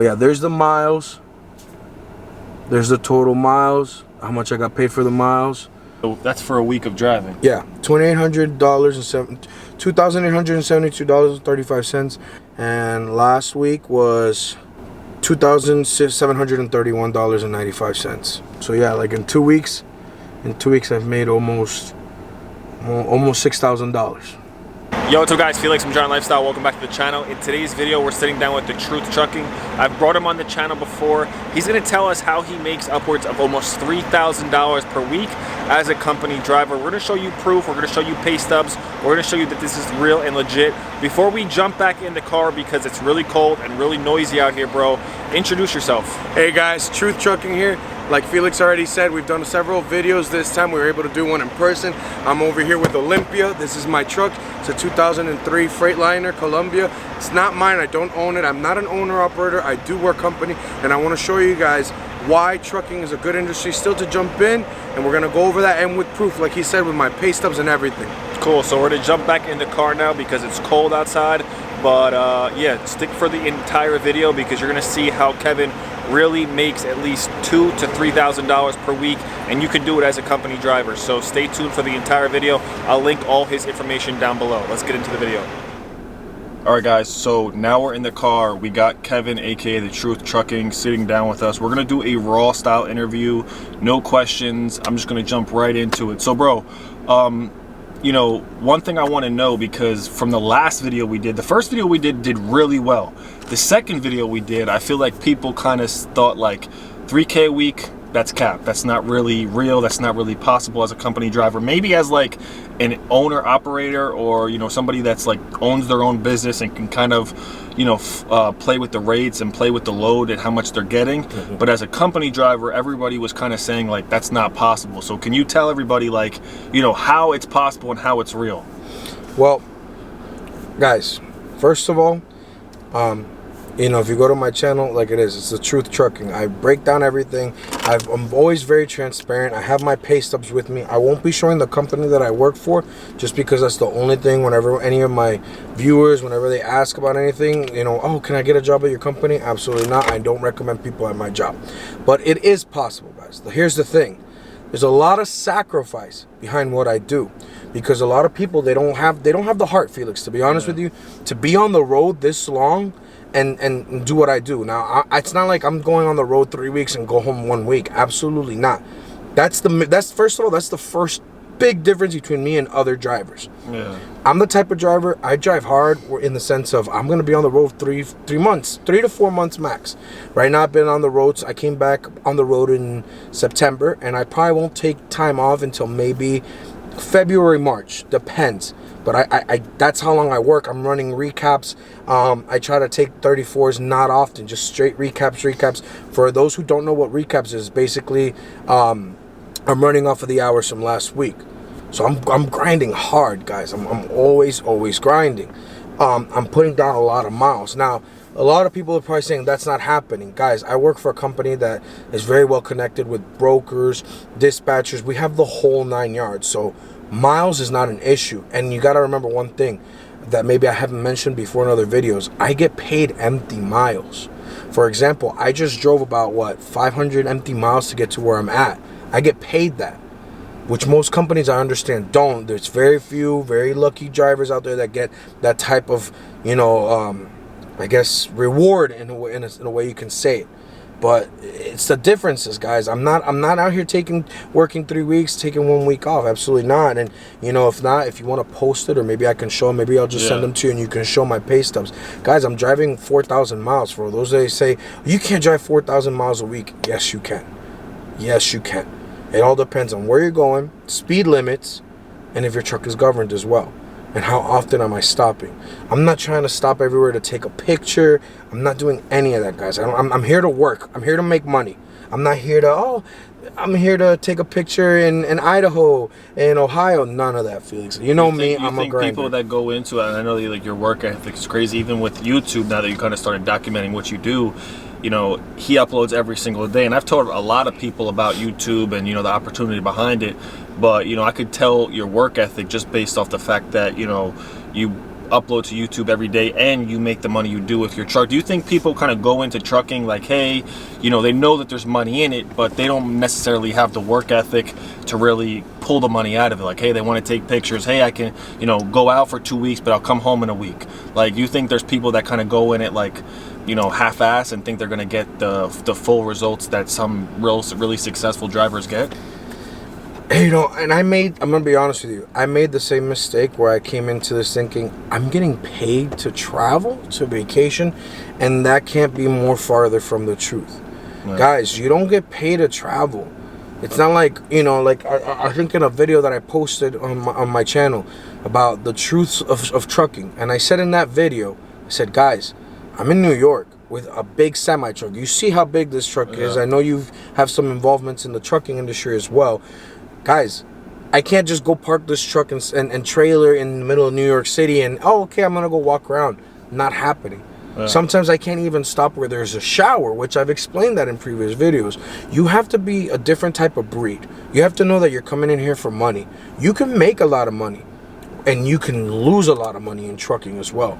Yeah, there's the miles. There's the total miles, how much I got paid for the miles. So that's for a week of driving. Yeah, $2,872.35, and last week was $2,731.95. So yeah, like in 2 weeks, I've made almost $6,000. Yo, what's up guys, Felix from John Lifestyle. Welcome back to the channel. In today's video, we're sitting down with The Truth Trucking. I've brought him on the channel before. He's gonna tell us how he makes upwards of almost $3,000 per week as a company driver. We're gonna show you proof, we're gonna show you pay stubs, we're gonna show you that this is real and legit. Before we jump back in the car, because it's really cold and really noisy out here, bro, introduce yourself. Hey guys, Truth Trucking here. Like Felix already said, we've done several videos. This time we were able to do one in person. I'm over here with Olympia. This is my truck. It's a 2003 Freightliner Columbia. It's not mine, I don't own it. I'm not an owner operator, I do work company, and I want to show you guys why trucking is a good industry still to jump in, and we're gonna go over that and with proof, like he said, with my pay stubs and everything. Cool, so we're gonna jump back in the car now because it's cold outside, but yeah, stick for the entire video because you're gonna see how Kevin really makes at least $2,000 to $3,000 per week, and you can do it as a company driver. So stay tuned for the entire video. I'll link all his information down below. Let's get into the video. All right guys, so now we're in the car. We got Kevin, aka The Truth Trucking, sitting down with us. We're gonna do a raw style interview, no questions. I'm just gonna jump right into it. So bro, you know, one thing I want to know, because from the last video we did, the first video we did really well. The second video we did, I feel like people kind of thought like 3K a week, that's cap. That's not really real. That's not really possible as a company driver. Maybe as like an owner operator, or you know, somebody that's like owns their own business and can kind of, you know, play with the rates and play with the load and how much they're getting. But as a company driver, everybody was kind of saying like that's not possible. So can you tell everybody, like, you know, how it's possible and how it's real? Well, guys, first of all, you know, if you go to my channel, like it's The Truth Trucking. I break down everything. I'm always very transparent. I have my pay stubs with me. I won't be showing the company that I work for, just because that's the only thing. Whenever any of my viewers, whenever they ask about anything, you know, oh, can I get a job at your company? Absolutely not. I don't recommend people at my job. But it is possible, guys. Here's the thing. There's a lot of sacrifice behind what I do, because a lot of people, they don't have the heart, Felix, to be honest with you, to be on the road this long and do what I do. Now, it's not like I'm going on the road 3 weeks and go home 1 week. Absolutely not. That's first of all, that's the first big difference between me and other drivers. Yeah. I'm the type of driver, I drive hard in the sense of I'm gonna be on the road 3 months, 3 to 4 months max. Right now I've been on the roads. I came back on the road in September, and I probably won't take time off until maybe February, March, depends. But I that's how long I work. I'm running recaps. I try to take 34s, not often, just straight recaps. For those who don't know what recaps is, basically, I'm running off of the hours from last week. So I'm grinding hard, guys. I'm always grinding. I'm putting down a lot of miles. Now, a lot of people are probably saying that's not happening. Guys, I work for a company that is very well connected with brokers, dispatchers. We have the whole 9 yards. So miles is not an issue. And you got to remember one thing that maybe I haven't mentioned before in other videos. I get paid empty miles. For example, I just drove about, what, 500 empty miles to get to where I'm at. I get paid that, which most companies, I understand, don't. There's very few, very lucky drivers out there that get that type of, you know, I guess, reward in a way you can say it. But it's the differences, guys. I'm not out here working 3 weeks, taking 1 week off. Absolutely not. And you know, if you want to post it, or maybe I can show them, maybe I'll just send them to you and you can show my pay stubs. Guys, I'm driving 4,000 miles. For those that say you can't drive 4,000 miles a week, yes you can. Yes you can. It all depends on where you're going, speed limits, and if your truck is governed as well. And how often am I stopping? I'm not trying to stop everywhere to take a picture. I'm not doing any of that, guys. I'm here to work. I'm here to make money. I'm not here to, I'm here to take a picture in Idaho, in Ohio. None of that, Felix. You know me, I'm a grinder. People that go into it, and I know that, like, your work ethic is crazy, even with YouTube, now that you kind of started documenting what you do, you know, he uploads every single day. And I've told a lot of people about YouTube and, you know, the opportunity behind it. But, you know, I could tell your work ethic just based off the fact that, you know, you upload to YouTube every day and you make the money you do with your truck. Do you think people kind of go into trucking like, hey, you know, they know that there's money in it, but they don't necessarily have the work ethic to really pull the money out of it? Like, hey, they want to take pictures. Hey, I can, you know, go out for 2 weeks, but I'll come home in a week. Like, do you think there's people that kind of go in it like, you know, half-ass and think they're going to get the full results that some really successful drivers get? You know, and I'm gonna be honest with you, I made the same mistake where I came into this thinking I'm getting paid to travel, to vacation, and that can't be more farther from the truth. Right. Guys, you don't get paid to travel. It's not like, you know, like I think in a video that I posted on my channel about the truths of trucking, and I said in that video, I said, guys, I'm in New York with a big semi truck. You see how big this truck is. I know you have some involvements in the trucking industry as well. Guys, I can't just go park this truck and trailer in the middle of New York City and, oh, okay, I'm going to go walk around. Not happening. Sometimes I can't even stop where there's a shower, which I've explained that in previous videos. You have to be a different type of breed. You have to know that you're coming in here for money. You can make a lot of money, and you can lose a lot of money in trucking as well.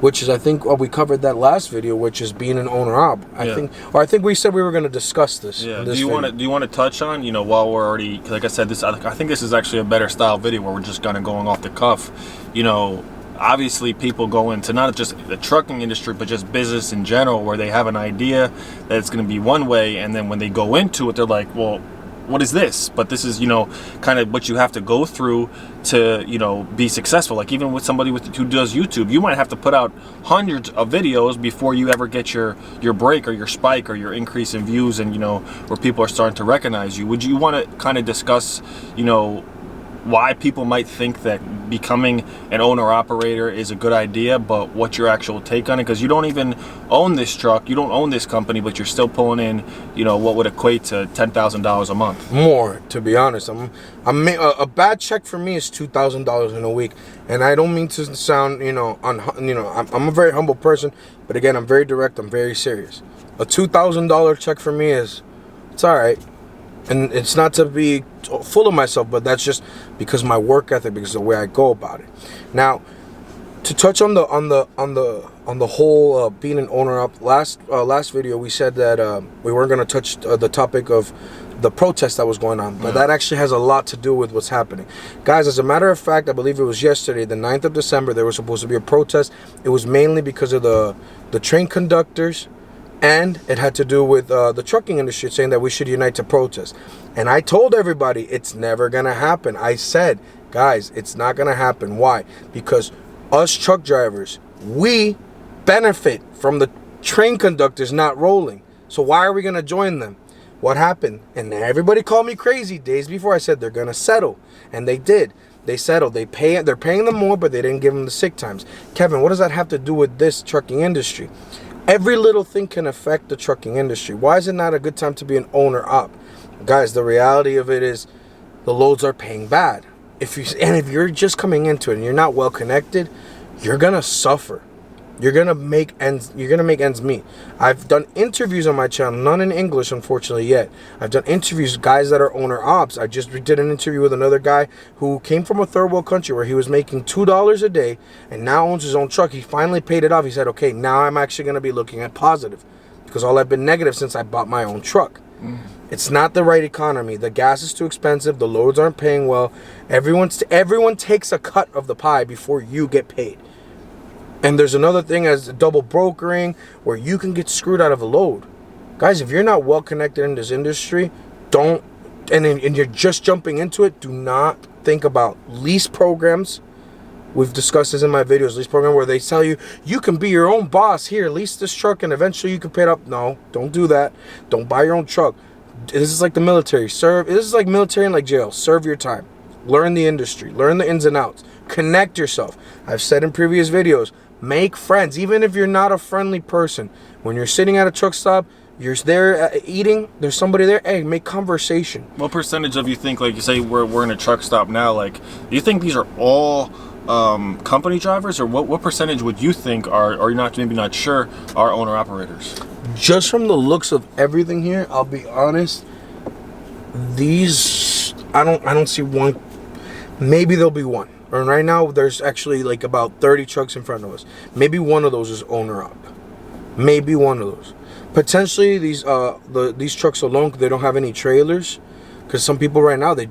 Which is, I think, we covered that last video, which is being an owner-op. I think we said we were going to discuss this. Yeah. Do you want to touch on, you know, while we're already, like I said, I think this is actually a better style video where we're just kind of going off the cuff. You know, obviously people go into not just the trucking industry, but just business in general, where they have an idea that it's going to be one way, and then when they go into it, they're like, well, what is this? But this is, you know, kind of what you have to go through to, you know, be successful. Like even with somebody who does YouTube, you might have to put out hundreds of videos before you ever get your break or your spike or your increase in views, and, you know, where people are starting to recognize you. Would you want to kind of discuss, you know, why people might think that becoming an owner-operator is a good idea, but what's your actual take on it? Because you don't even own this truck, you don't own this company, but you're still pulling in, you know, what would equate to $10,000 a month. More, to be honest. A bad check for me is $2,000 in a week, and I don't mean to sound, you know, I'm a very humble person, but again, I'm very direct, I'm very serious. A $2,000 check for me is, it's all right. And it's not to be full of myself, but that's just because my work ethic, because of the way I go about it. Now, to touch on the whole being an owner up, last video we said that we weren't going to touch the topic of the protest that was going on, but that actually has a lot to do with what's happening. Guys, as a matter of fact, I believe it was yesterday, the 9th of December, there was supposed to be a protest. It was mainly because of the train conductors, and it had to do with the trucking industry saying that we should unite to protest. And I told everybody it's never going to happen. I said, guys, it's not going to happen. Why? Because us truck drivers, we benefit from the train conductors not rolling. So why are we going to join them? What happened? And everybody called me crazy days before. I said they're going to settle. And they did. They settled. They're paying them more, but they didn't give them the sick times. Kevin, what does that have to do with this trucking industry? Every little thing can affect the trucking industry. Why is it not a good time to be an owner-op? Guys, the reality of it is the loads are paying bad. If you're just coming into it and you're not well connected, you're gonna suffer. You're gonna make ends meet. I've done interviews on my channel, none in English unfortunately yet. I've done interviews, guys that are owner ops. I just did an interview with another guy who came from a third world country where he was making $2 a day and now owns his own truck. He finally paid it off. He said, okay, now I'm actually gonna be looking at positive, because all I've been negative since I bought my own truck. It's not the right economy. The gas is too expensive. The loads aren't paying well. Everyone takes a cut of the pie before you get paid. And there's another thing as double brokering where you can get screwed out of a load. Guys, if you're not well connected in this industry, and you're just jumping into it, do not think about lease programs. We've discussed this in my videos, lease program where they tell you, you can be your own boss here, lease this truck and eventually you can pay it up. No, don't do that. Don't buy your own truck. This is like the military. This is like military and like jail. Serve your time. Learn the industry. Learn the ins and outs. Connect yourself. I've said in previous videos, make friends. Even if you're not a friendly person, when you're sitting at a truck stop, you're there eating, there's somebody there, hey, make conversation. What percentage of you think, like you say, we're in a truck stop now, like, do you think these are all company drivers, or what percentage would you think are you're not, maybe not sure, are owner operators? Just from the looks of everything here, I'll be honest, these I don't see one. Maybe there'll be one. And right now, there's actually like about 30 trucks in front of us. Maybe one of those is owner up. Maybe one of those. Potentially, these trucks alone, they don't have any trailers. Because some people right now, they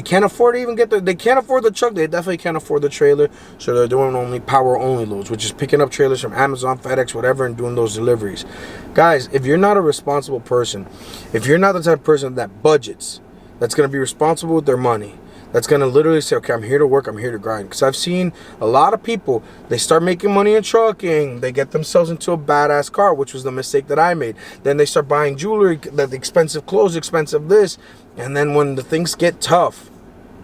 can't afford to even they can't afford the truck. They definitely can't afford the trailer. So they're doing only power only loads, which is picking up trailers from Amazon, FedEx, whatever, and doing those deliveries. Guys, if you're not a responsible person, if you're not the type of person that budgets, that's going to be responsible with their money, that's going to literally say, okay, I'm here to work, I'm here to grind. Because I've seen a lot of people, they start making money in trucking, they get themselves into a badass car, which was the mistake that I made. Then they start buying jewelry, the expensive clothes, expensive this. And then when the things get tough,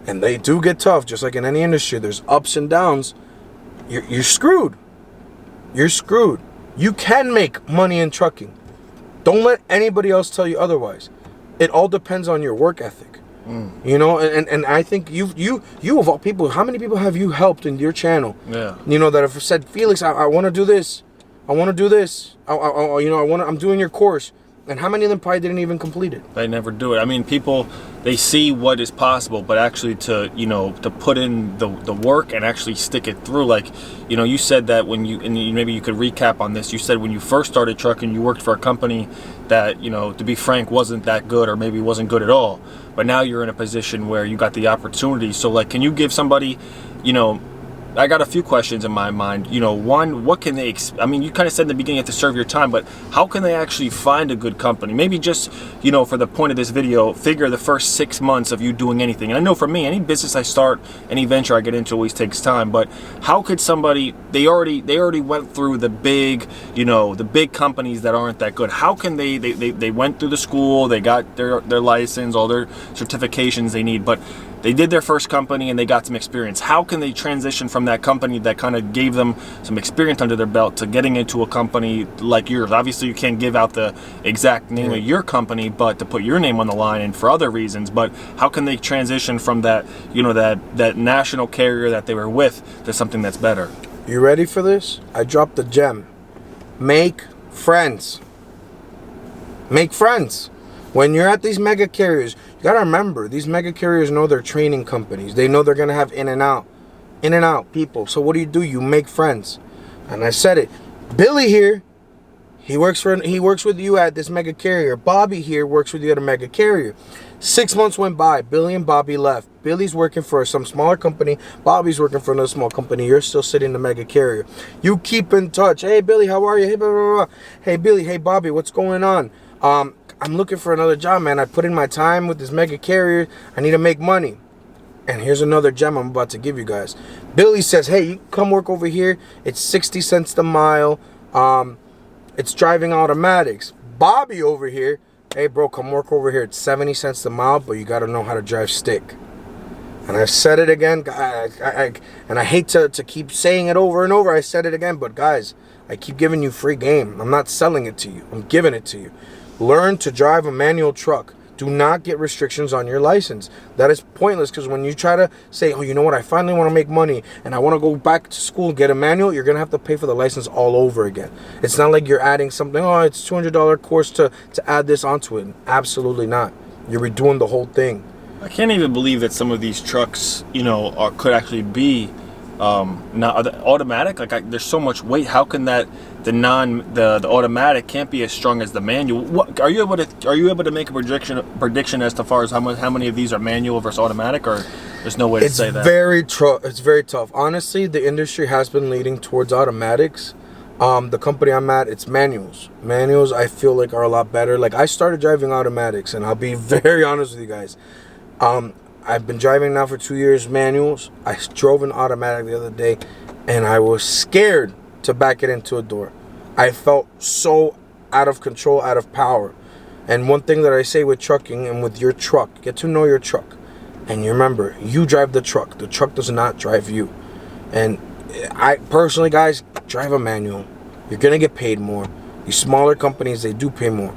and they do get tough, just like in any industry, there's ups and downs, you're screwed. You're screwed. You can make money in trucking. Don't let anybody else tell you otherwise. It all depends on your work ethic. You know, and I think you of all people, how many people have you helped in your channel? Yeah. You know, that have said, Felix, I want to do this. I want to do this. I'm doing your course. And how many of them probably didn't even complete it? They never do it. I mean, people, they see what is possible, but actually to put in the work and actually stick it through. Like, you said that maybe you could recap on this. You said when you first started trucking, you worked for a company that, to be frank, wasn't that good, or maybe wasn't good at all. But now you're in a position where you got the opportunity. So, like, can you give somebody, I got a few questions in my mind. One, what can they, you kind of said in the beginning you have to serve your time, but how can they actually find a good company? Maybe just, for the point of this video, figure the first 6 months of you doing anything. And I know for me, any business I start, any venture I get into always takes time, but how could somebody, they already went through the big, the big companies that aren't that good. How can they went through the school, they got their license, all their certifications they need, but they did their first company and they got some experience. How can they transition from that company that kind of gave them some experience under their belt to getting into a company like yours? Obviously, you can't give out the exact name of your company, but to put your name on the line and for other reasons. But how can they transition from that, that national carrier that they were with to something that's better? You ready for this? I dropped the gem. Make friends. Make friends. When you're at these mega carriers, you gotta remember, these mega carriers know they're training companies. They know they're gonna have in and out people. So what do? You make friends. And I said it. Billy here, he works with you at this mega carrier. Bobby here works with you at a mega carrier. 6 months went by. Billy and Bobby left. Billy's working for some smaller company. Bobby's working for another small company. You're still sitting in the mega carrier. You keep in touch. Hey Billy, how are you? Hey, blah, blah, blah. Hey Billy, hey Bobby, what's going on? I'm looking for another job, man. I put in my time with this mega carrier. I need to make money. And here's another gem I'm about to give you guys. Billy says, hey, you come work over here. It's 60 cents the mile. It's driving automatics. Bobby over here, hey, bro, come work over here. It's 70 cents the mile, but you got to know how to drive stick. And I've said it again. And I hate to keep saying it over and over. I said it again. But, guys, I keep giving you free game. I'm not selling it to you. I'm giving it to you. Learn to drive a manual truck. Do not get restrictions on your license. That is pointless, because when you try to say, oh, you know what, I finally want to make money and I want to go back to school and get a manual, you're going to have to pay for the license all over again. It's not like you're adding something, oh, it's $200 course to add this onto it. Absolutely not. You're redoing the whole thing. I can't even believe that some of these trucks, could actually be not automatic. Like there's so much weight. How can that the automatic can't be as strong as the manual? What are you able to make a prediction as to far as how many of these are manual versus automatic, or there's no way to say that? It's very tough. Honestly, the industry has been leading towards automatics. The company I'm at, it's manuals. Manuals, I feel like, are a lot better. Like, I started driving automatics, and I'll be very honest with you guys. I've been driving now for 2 years manuals. I drove an automatic the other day, and I was scared to back it into a door. I felt so out of control, out of power. And one thing that I say with trucking and with your truck, get to know your truck. And you remember, you drive the truck. The truck does not drive you. And I personally, guys, drive a manual. You're going to get paid more. These smaller companies, they do pay more.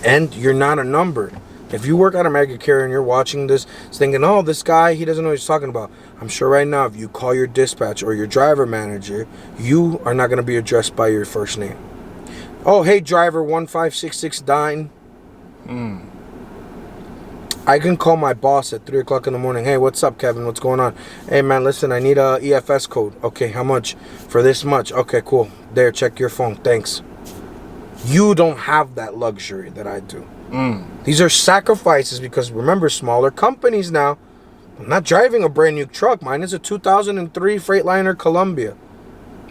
And you're not a number. If you work at a mega carrier and you're watching this thinking, oh, this guy, he doesn't know what he's talking about. I'm sure right now, if you call your dispatch or your driver manager, you are not going to be addressed by your first name. Oh, hey, driver 1566 Dine. I can call my boss at 3 o'clock in the morning. Hey, what's up, Kevin? What's going on? Hey, man, listen, I need a EFS code. Okay, how much? For this much. Okay, cool. There, check your phone. Thanks. You don't have that luxury that I do. These are sacrifices because, remember, smaller companies now. I'm not driving a brand new truck. Mine is a 2003 Freightliner Columbia.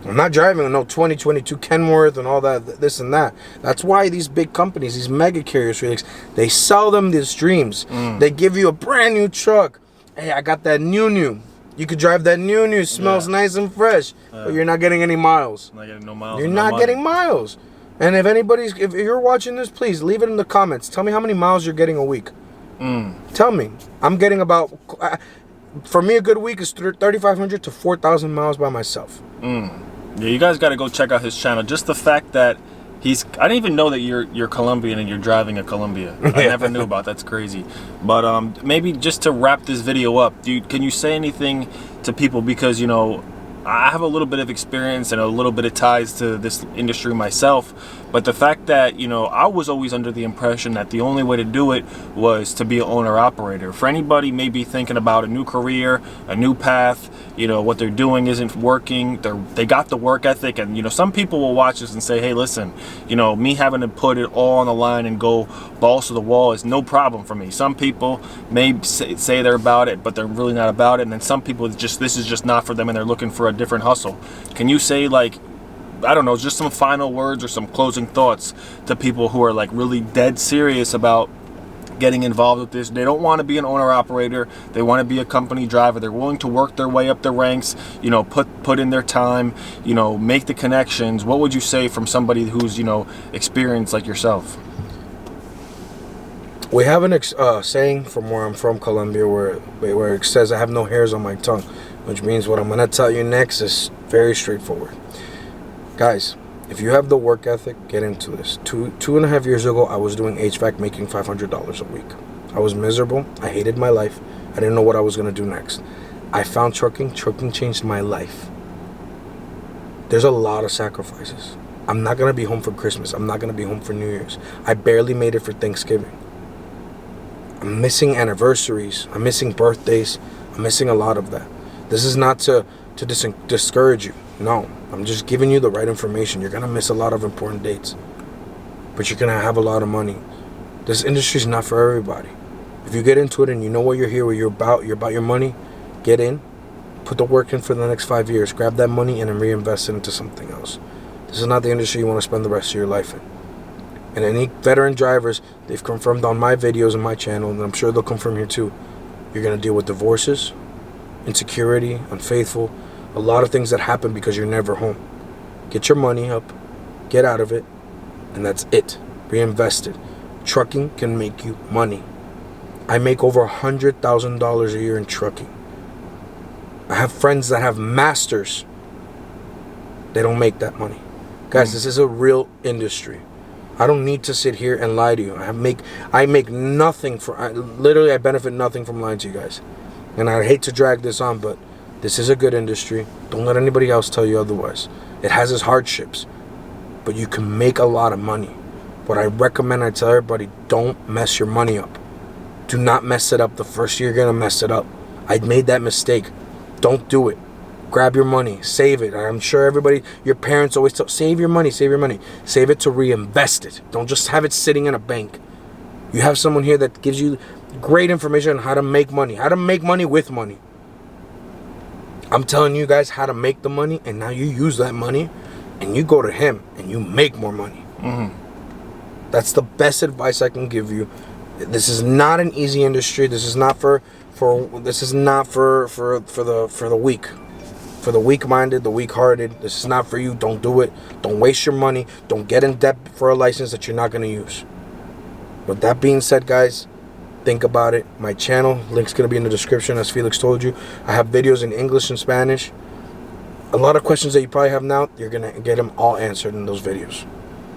I'm not driving no 2022 Kenworth and all that, this and that. That's why these big companies, these mega carriers, Felix, they sell them these dreams. They give you a brand new truck. Hey, I got that new. You could drive that new. Smells nice and fresh, but you're not getting any miles. Not getting no miles. You're not getting miles. And if you're watching this, please leave it in the comments. Tell me how many miles you're getting a week. Tell me. I'm getting about, for me, a good week is 3,500 to 4,000 miles by myself. Yeah, you guys got to go check out his channel. Just the fact that I didn't even know that you're Colombian and you're driving a Columbia. I never knew about. That's crazy. But maybe just to wrap this video up, can you say anything to people, because you know I have a little bit of experience and a little bit of ties to this industry myself, but the fact that, you know, I was always under the impression that the only way to do it was to be an owner-operator. For anybody maybe thinking about a new career, a new path, you know, what they're doing isn't working, they got the work ethic, and, you know, some people will watch this and say, hey, listen, you know, me having to put it all on the line and go balls to the wall is no problem for me. Some people may say they're about it, but they're really not about it, and then some people, this is just not for them, and they're looking for a different hustle. Can you say, like, I don't know, just some final words or some closing thoughts to people who are like really dead serious about getting involved with this? They don't want to be an owner operator, they want to be a company driver, they're willing to work their way up the ranks, you know, put in their time, you know, make the connections. What would you say from somebody who's, you know, experienced like yourself? We have a saying from where I'm from, Colombia, where it says I have no hairs on my tongue, which means what I'm going to tell you next is very straightforward. Guys, if you have the work ethic, get into this. Two and a half years ago, I was doing HVAC, making $500 a week. I was miserable. I hated my life. I didn't know what I was going to do next. I found trucking. Trucking changed my life. There's a lot of sacrifices. I'm not going to be home for Christmas. I'm not going to be home for New Year's. I barely made it for Thanksgiving. I'm missing anniversaries. I'm missing birthdays. I'm missing a lot of that. This is not to discourage you. No, I'm just giving you the right information. You're going to miss a lot of important dates, but you're going to have a lot of money. This industry is not for everybody. If you get into it and you know what you're here, what you're about your money, get in, put the work in for the next 5 years, grab that money and then reinvest it into something else. This is not the industry you want to spend the rest of your life in. And any veteran drivers, they've confirmed on my videos and my channel, and I'm sure they'll confirm here too, you're going to deal with divorces, insecurity, unfaithful, a lot of things that happen because you're never home. Get your money up, get out of it, and that's it. Reinvest it. Trucking can make you money. I make over $100,000 a year in trucking. I have friends that have masters. They don't make that money. Guys, this is a real industry. I don't need to sit here and lie to you. I make nothing literally I benefit nothing from lying to you guys. And I hate to drag this on, but this is a good industry. Don't let anybody else tell you otherwise. It has its hardships, but you can make a lot of money. What I recommend, I tell everybody, don't mess your money up. Do not mess it up the first year you're going to mess it up. I made that mistake. Don't do it. Grab your money. Save it. I'm sure everybody, your parents always tell, save your money, save your money. Save it to reinvest it. Don't just have it sitting in a bank. You have someone here that gives you great information on how to make money with money. I'm telling you guys how to make the money, and now you use that money and you go to him and you make more money. That's the best advice I can give you. This is not an easy industry. This is not for the weak. For the weak-minded, the weak-hearted. This is not for you. Don't do it. Don't waste your money. Don't get in debt for a license that you're not going to use. But that being said, guys, think about it. My channel, link's going to be in the description, as Felix told you. I have videos in English and Spanish. A lot of questions that you probably have now, you're going to get them all answered in those videos.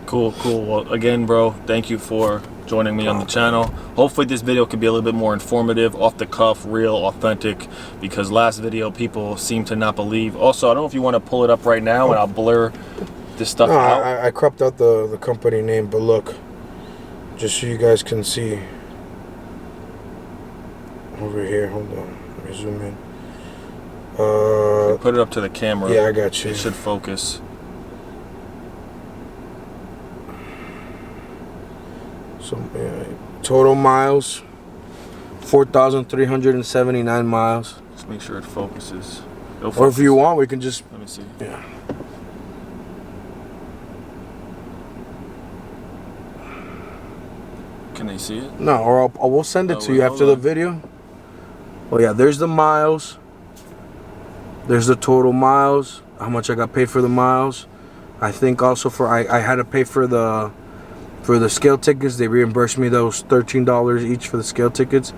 Cool. Well, again, bro, thank you for joining me on the channel. Hopefully this video could be a little bit more informative, off the cuff, real, authentic, because last video people seem to not believe. Also, I don't know if you want to pull it up right now and I'll blur this stuff out. I cropped out the company name, but look, just so you guys can see. over here. Hold on. Let me zoom in. Put it up to the camera. Yeah, I got you. It should focus. So total miles, 4,379 miles. Just make sure it focuses. Or if you want, we can just. Let me see. Yeah. Can they see it? No, or we'll send it to you after the video. Oh yeah, there's the miles. There's the total miles. How much I got paid for the miles. I think also I had to pay for the scale tickets. They reimbursed me those $13 each for the scale tickets.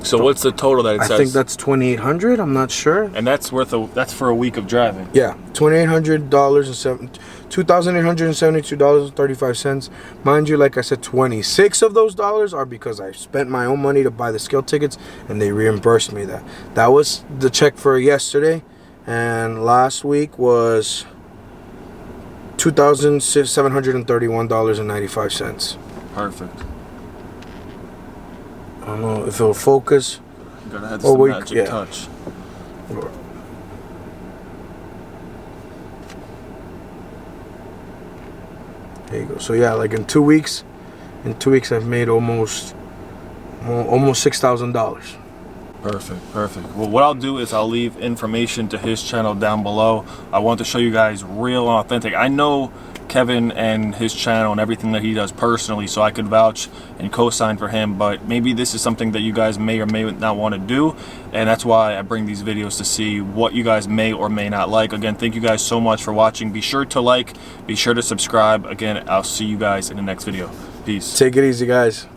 So what's the total that it says? I think that's $2,800. I'm not sure. And that's that's for a week of driving. Yeah, $2,872.35. Mind you, like I said, 26 of those dollars are because I spent my own money to buy the scale tickets, and they reimbursed me that. That was the check for yesterday, and last week was $2,731.95. Perfect. I don't know if it'll focus. You gotta have some magic touch. There you go. So yeah, like in 2 weeks, I've made almost $6,000. Perfect. Well, what I'll do is I'll leave information to his channel down below. I want to show you guys real and authentic. I know Kevin and his channel and everything that he does personally, so I could vouch and co-sign for him, but maybe this is something that you guys may or may not want to do, and that's why I bring these videos, to see what you guys may or may not like. Again, thank you guys so much for watching. Be sure to like, be sure to subscribe. Again, I'll see you guys in the next video. Peace. Take it easy, guys.